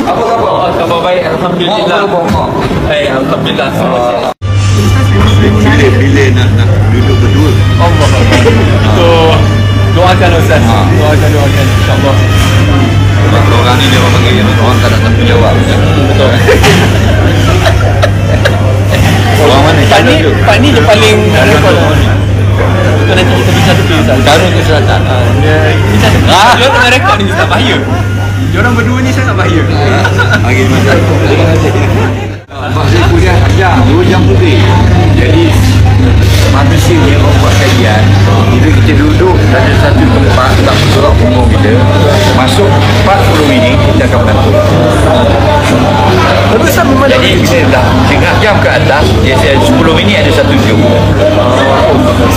Apa khabar? Khabar baik, alhamdulillah. Alhamdulillah. Bila nak duduk berdua. Allah. Itu doakan Ustaz. Doakan insya-Allah. Sebab orang ni dia orang panggil orang tak ada tanggungjawab. Betul. Orang mana? Pak ni dia paling rekod. Betul, nanti kita bincang tepi Ustaz. Karun ke selatan. Dia bincang tepi. Dia tengah rekod ni Ustaz, bahaya. Diorang berdua ni sangat bahaya. Bagi masa. Mak saya kuliah ajar 2 jam lebih. Jadi manusia ni orang buat kajian. Bila kita duduk dalam satu tempat tak bergerak umur kita, masuk 40 minit kita akan menantuk. Tapi Ustaz memang Jadi kita dah tengah jam ke atas, dia 10 minit ada satu jom.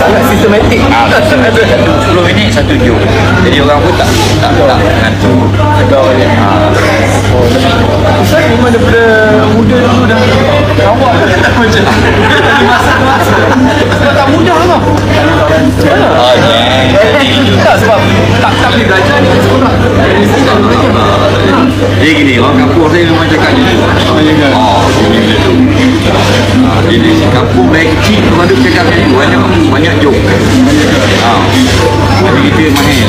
sangat sistematik. Sistematik. 10 minit satu jom. Jadi orang pun tak mengantuk. Ustaz memang daripada muda dulu dah kawal macam masa sebab tak mudah lah. Tak sebab tak boleh belajar ni kat sekolah. Jadi gini, orang kampung saya memang cakap je tu. Jadi kampung dari kecil tu ada cakap macam tu, banyak jok. Jadi kita main.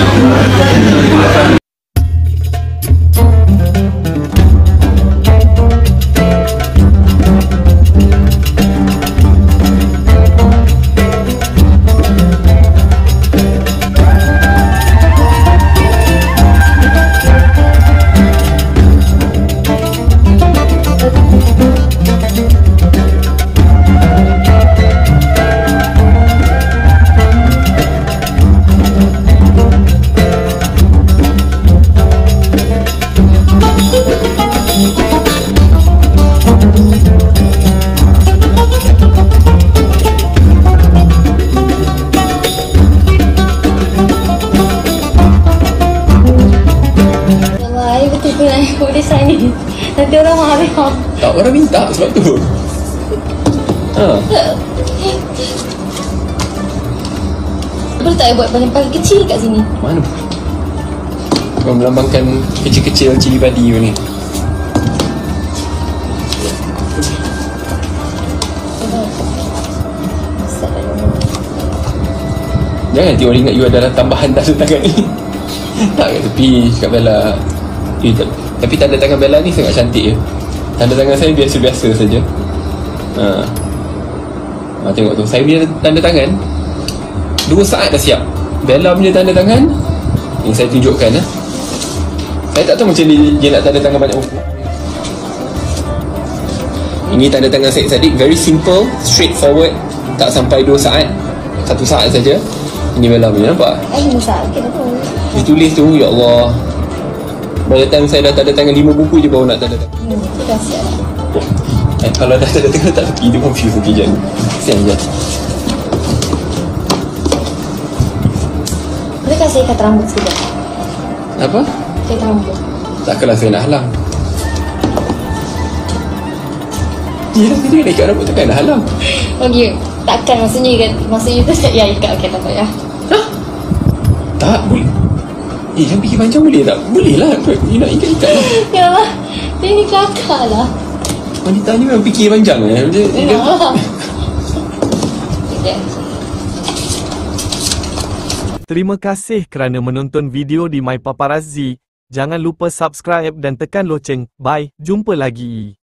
Boleh sign ni. Nanti orang marah. Tak, orang minta sebab tu. Boleh tak buat paling kecil kat sini? Mana? Kau melambangkan kecil-kecil cili padi ni. Jangan nanti orang ingat you adalah tambahan tanda tangan ni. Tak kat tepi, kat Bella. Tapi tanda tangan Bella ni sangat cantik je. Tanda tangan saya biasa-biasa saja. Tengok tu, saya punya tanda tangan 2 saat dah siap. Bella punya tanda tangan ni saya tunjukkan. Saya tak tahu macam dia nak tanda tangan banyak buku. Ini tanda tangan Syed Saddiq, very simple, straightforward. Tak sampai 2 saat, 1 saat saja. Ini Bella punya, nampak? Ini sakit tu. Ditulis tu, ya Allah. By the time saya dah tanda tangan 5 buku je baru nak tanda tangan. Itu dah siap lah. Kalau dah tanda tangan tak tepi, dia confuse nanti je. Kesian je. Bolehkah saya ikat rambut sekejap? Apa? Ikat rambut. Takkanlah saya nak halang. Yelah, dia nak ikat rambut takkan nak halang. Okay, takkan maksudnya kan? Maksudnya tu ya ikat, okay tak payah. Tak, boleh. Yang fikir panjang boleh tak? Boleh lah. You nak ikat-ikat lah. Ya Allah, dia ni kelakar lah. Wanita ni memang fikir panjang lah. Ya Allah. Terima kasih kerana menonton video di My Paparazzi. Jangan lupa subscribe dan tekan loceng. Bye, jumpa lagi.